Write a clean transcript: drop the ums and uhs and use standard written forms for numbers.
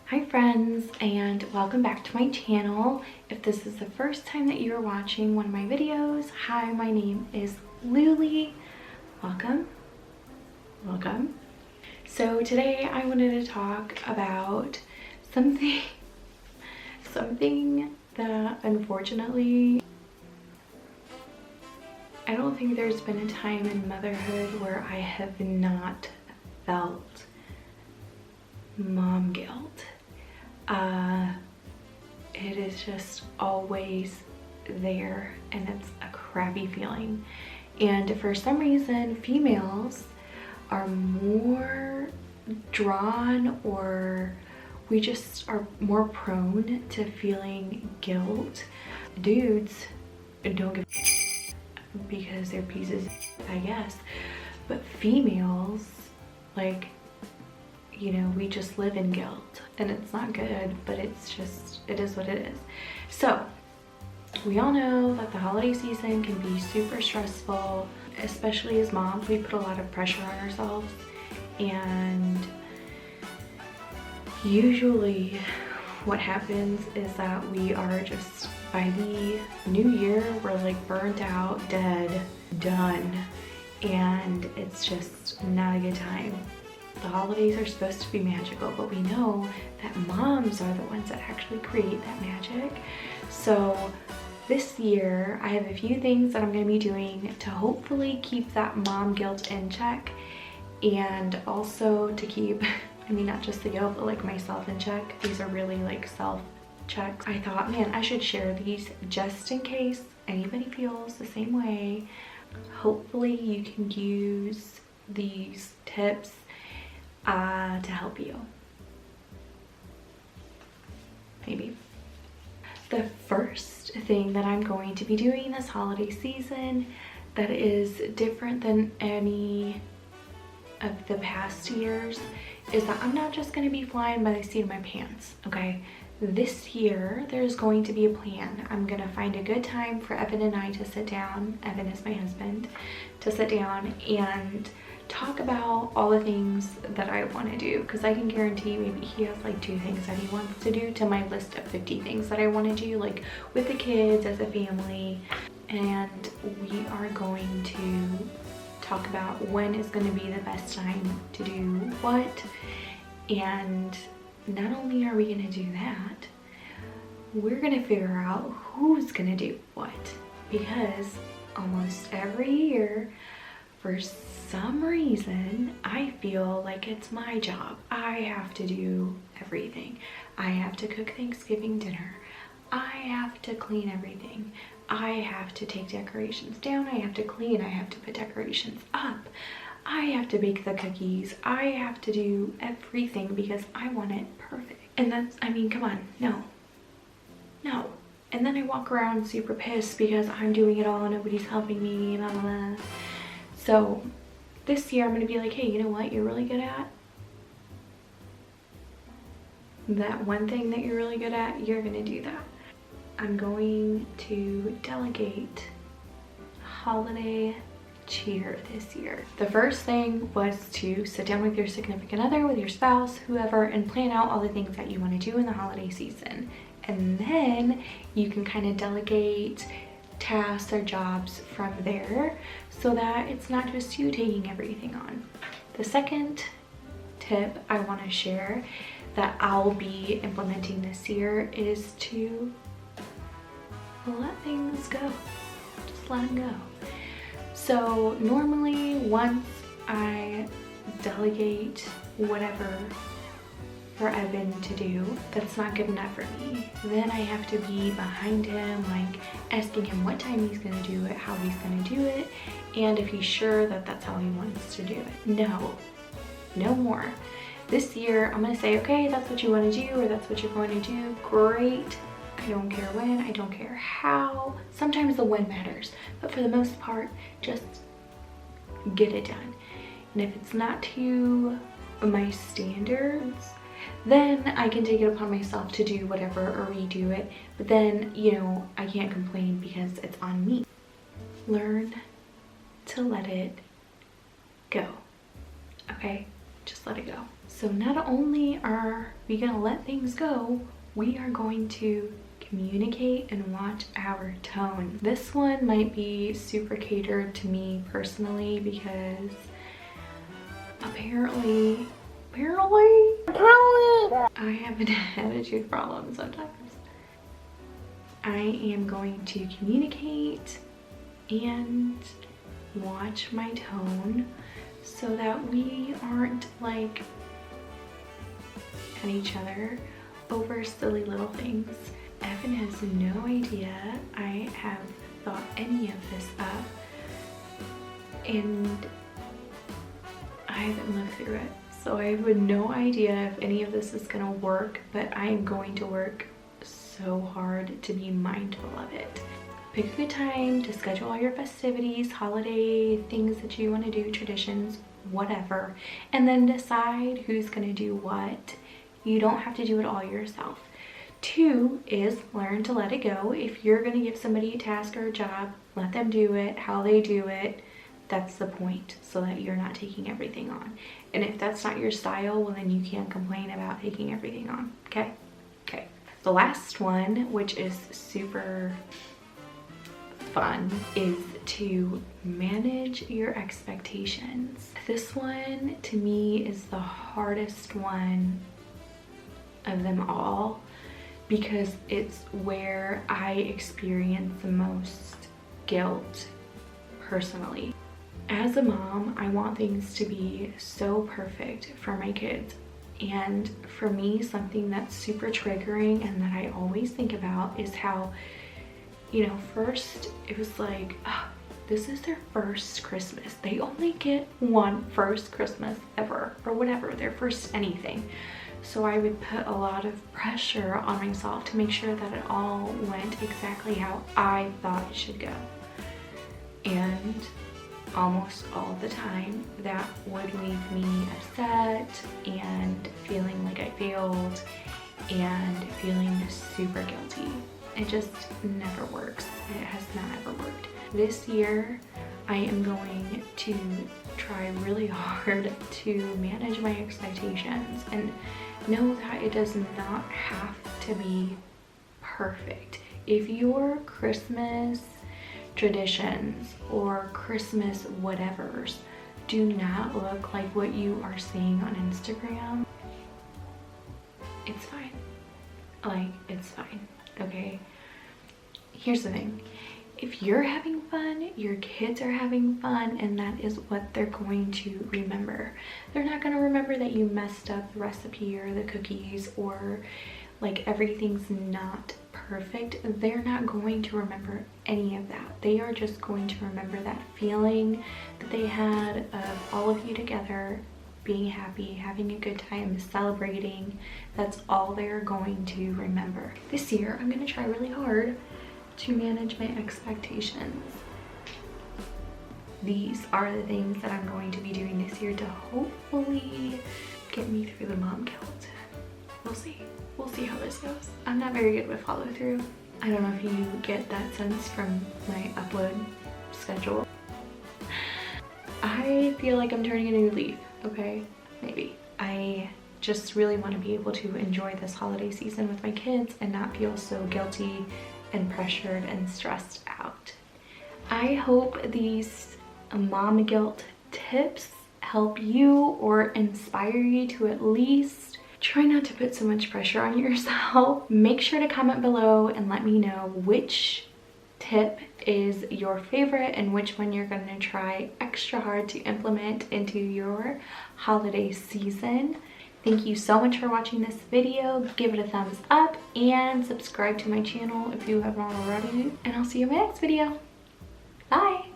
Hi friends, and welcome back to my channel. If this is the first time that you're watching one of my videos, hi, my name is Luly. Welcome. So today I wanted to talk about something that unfortunately, I don't think there's been a time in motherhood where I have not felt mom guilt. It is just always there, and it's a crappy feeling. And for some reason, females are more drawn, or we just are more prone to feeling guilt. Dudes don't give a because they're pieces, I guess, but females, like, you know, we just live in guilt, and it's not good, but it's just, it is what it is. So we all know that the holiday season can be super stressful, especially as moms. We put a lot of pressure on ourselves, and usually what happens is that we are just, by the new year, we're like burnt out, dead, done, and it's just not a good time. The holidays are supposed to be magical, but we know that moms are the ones that actually create that magic. So this year, I have a few things that I'm going to be doing to hopefully keep that mom guilt in check, and also to keep, I mean, not just the guilt, but like myself in check. These are really like self checks. I thought, man, I should share these just in case anybody feels the same way. Hopefully you can use these tips to help you. Maybe. The first thing that I'm going to be doing this holiday season that is different than any of the past years is that I'm not just going to be flying by the seat of my pants, okay? This year, there's going to be a plan. I'm going to find a good time for Evan and I to sit down, Evan is my husband, to sit down and talk about all the things that I want to do, because I can guarantee maybe he has like 2 things that he wants to do to my list of 50 things that I want to do, like with the kids, as a family. And we are going to talk about when is going to be the best time to do what. And not only are we going to do that, we're going to figure out who's going to do what, because almost every year, for some reason, I feel like it's my job. I have to do everything. I have to cook Thanksgiving dinner. I have to clean everything. I have to take decorations down. I have to clean. I have to put decorations up. I have to bake the cookies. I have to do everything because I want it perfect. And that's, I mean, come on, no. And then I walk around super pissed because I'm doing it all and nobody's helping me, blah, blah, blah. So this year I'm going to be like, hey, you know what you're really good at? That one thing that you're really good at, you're going to do that. I'm going to delegate holiday cheer this year. The first thing was to sit down with your significant other, with your spouse, whoever, and plan out all the things that you want to do in the holiday season. And then you can kind of delegate tasks or jobs from there, so that it's not just you taking everything on. The second tip I want to share that I'll be implementing this year is to let things go. Just let them go. So normally, once I delegate whatever for Evan to do that's not good enough for me, then I have to be behind him, like asking him what time he's gonna do it, how he's gonna do it, and if he's sure that that's how he wants to do it. No more. This year I'm gonna say, okay, that's what you want to do, or that's what you're going to do, great. I don't care when, I don't care how. Sometimes the when matters, but for the most part, just get it done. And if it's not to my standards, then I can take it upon myself to do whatever or redo it. But then, you know, I can't complain because it's on me. Learn to let it go, okay? just let it go. So not only are we gonna let things go, we are going to communicate and watch our tone. This one might be super catered to me personally because apparently I have an attitude problem sometimes. I am going to communicate and watch my tone so that we aren't like at each other over silly little things. Evan has no idea I have thought any of this up, and I haven't lived through it. So I have no idea if any of this is gonna work, but I am going to work so hard to be mindful of it. Pick a good time to schedule all your festivities, holiday things that you want to do, traditions, whatever, and then decide who's gonna do what. You don't have to do it all yourself. 2 is learn to let it go. If you're gonna give somebody a task or a job, let them do it how they do it. That's the point, so that you're not taking everything on. And if that's not your style, well then you can't complain about taking everything on, okay? Okay. The last one, which is super fun, is to manage your expectations. This one to me is the hardest one of them all because it's where I experience the most guilt personally. As a mom, I want things to be so perfect for my kids. And for me, something that's super triggering and that I always think about is how, you know, first it was like, oh, this is their first Christmas. They only get one first Christmas ever, or whatever, their first anything. So I would put a lot of pressure on myself to make sure that it all went exactly how I thought it should go. And almost all the time that would leave me upset and feeling like I failed and feeling super guilty. It just never works. It has not ever worked. This year I am going to try really hard to manage my expectations and know that it does not have to be perfect. If your Christmas traditions or Christmas whatevers do not look like what you are seeing on Instagram, it's fine. Like, it's fine, okay? Here's the thing. If you're having fun, your kids are having fun, and that is what they're going to remember. They're not going to remember that you messed up the recipe or the cookies or like everything's not perfect. They're not going to remember any of that. They are just going to remember that feeling that they had of all of you together, being happy, having a good time, celebrating. That's all they're going to remember. This year, I'm going to try really hard to manage my expectations. These are the things that I'm going to be doing this year to hopefully get me through the mom guilt. We'll see. We'll see how this goes. I'm not very good with follow through. I don't know if you get that sense from my upload schedule. I feel like I'm turning a new leaf, okay? Maybe. I just really want to be able to enjoy this holiday season with my kids and not feel so guilty and pressured and stressed out. I hope these mom guilt tips help you or inspire you to at least try not to put so much pressure on yourself. Make sure to comment below and let me know which tip is your favorite and which one you're going to try extra hard to implement into your holiday season. Thank you so much for watching this video. Give it a thumbs up and subscribe to my channel if you have not already. And I'll see you in my next video. Bye!